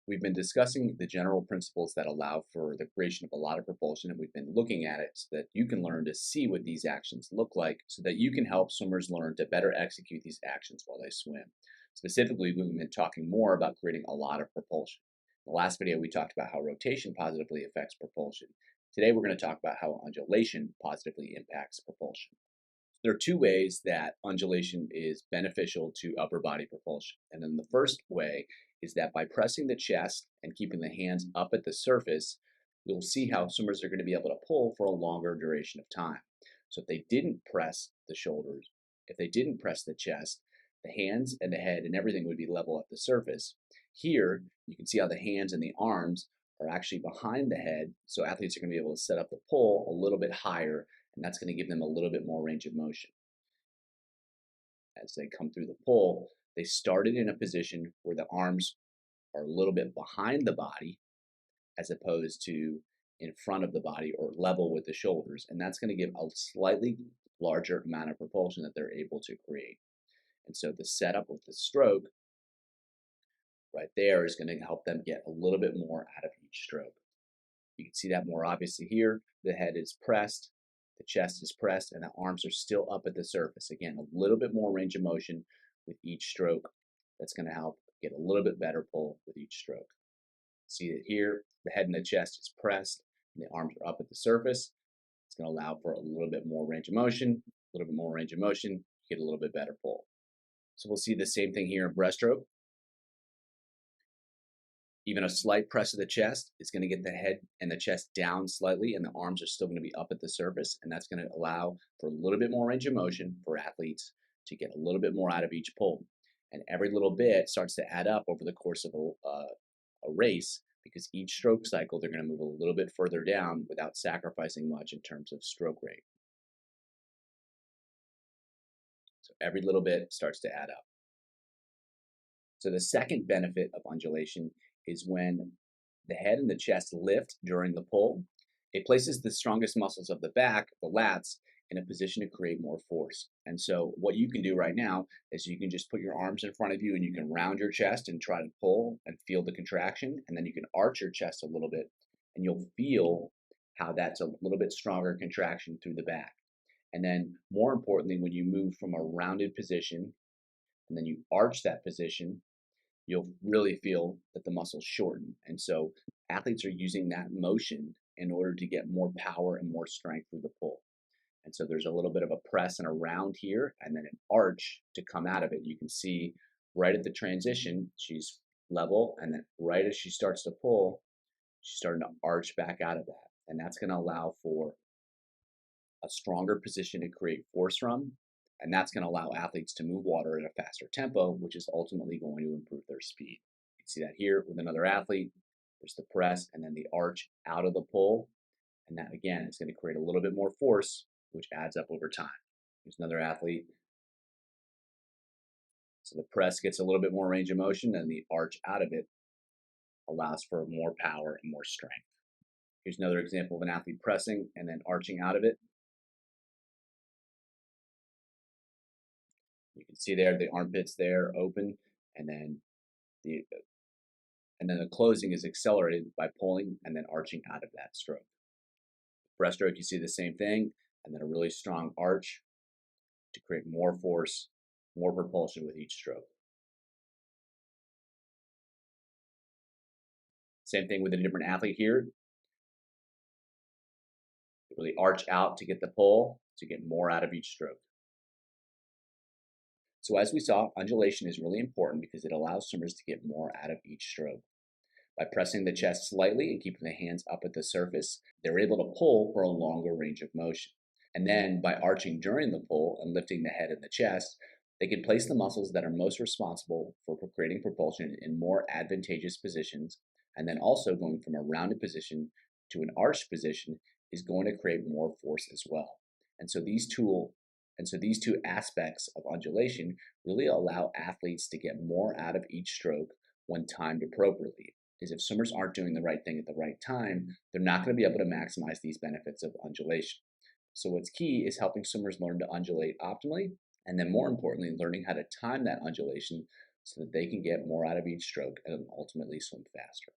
We've been discussing the general principles that allow for the creation of a lot of propulsion, and we've been looking at it so that you can learn to see what these actions look like so that you can help swimmers learn to better execute these actions while they swim. Specifically, we've been talking more about creating a lot of propulsion. In the last video, we talked about how rotation positively affects propulsion. Today, we're going to talk about how undulation positively impacts propulsion. There are two ways that undulation is beneficial to upper body propulsion. And then the first way is that by pressing the chest and keeping the hands up at the surface, you'll see how swimmers are going to be able to pull for a longer duration of time. So if they didn't press the shoulders, if they didn't press the chest, the hands and the head and everything would be level at the surface. Here, you can see how the hands and the arms are actually behind the head, so athletes are going to be able to set up the pull a little bit higher, and that's going to give them a little bit more range of motion. As they come through the pull, they started in a position where the arms are a little bit behind the body as opposed to in front of the body or level with the shoulders, and that's going to give a slightly larger amount of propulsion that they're able to create. And so the setup of the stroke right there is going to help them get a little bit more out of each stroke. You can see that more obviously here. The head is pressed, the chest is pressed, and the arms are still up at the surface. Again, a little bit more range of motion with each stroke. That's going to help get a little bit better pull with each stroke. See that here, the head and the chest is pressed, and the arms are up at the surface. It's going to allow for a little bit more range of motion, a little bit more range of motion, get a little bit better pull. So we'll see the same thing here in breaststroke. Even a slight press of the chest is going to get the head and the chest down slightly, and the arms are still going to be up at the surface, and that's going to allow for a little bit more range of motion for athletes to get a little bit more out of each pull. And every little bit starts to add up over the course of a race, because each stroke cycle they're going to move a little bit further down without sacrificing much in terms of stroke rate. So every little bit starts to add up. So the second benefit of undulation is when the head and the chest lift during the pull, it places the strongest muscles of the back, the lats, in a position to create more force. And so what you can do right now is you can just put your arms in front of you and you can round your chest and try to pull and feel the contraction, and then you can arch your chest a little bit and you'll feel how that's a little bit stronger contraction through the back. And then more importantly, when you move from a rounded position and then you arch that position, you'll really feel that the muscles shorten. And so athletes are using that motion in order to get more power and more strength through the pull. And so there's a little bit of a press and a round here, and then an arch to come out of it. You can see right at the transition, she's level, and then right as she starts to pull, she's starting to arch back out of that. And that's going to allow for a stronger position to create force from, and that's going to allow athletes to move water at a faster tempo, which is ultimately going to improve their speed. You can see that here with another athlete. There's the press and then the arch out of the pull, and that again is going to create a little bit more force, which adds up over time. Here's another athlete. So the press gets a little bit more range of motion, and the arch out of it allows for more power and more strength. Here's another example of an athlete pressing and then arching out of it. You can see there the armpits there open, and then the closing is accelerated by pulling and then arching out of that stroke. Breaststroke, you see the same thing, and then a really strong arch to create more force, more propulsion with each stroke. Same thing with a different athlete here. Really arch out to get the pull, to get more out of each stroke. So as we saw, undulation is really important because it allows swimmers to get more out of each stroke. By pressing the chest slightly and keeping the hands up at the surface, they're able to pull for a longer range of motion. And then by arching during the pull and lifting the head and the chest, they can place the muscles that are most responsible for creating propulsion in more advantageous positions. And then also going from a rounded position to an arched position is going to create more force as well. And so these two aspects of undulation really allow athletes to get more out of each stroke when timed appropriately. Because if swimmers aren't doing the right thing at the right time, they're not going to be able to maximize these benefits of undulation. So what's key is helping swimmers learn to undulate optimally, and then more importantly, learning how to time that undulation so that they can get more out of each stroke and ultimately swim faster.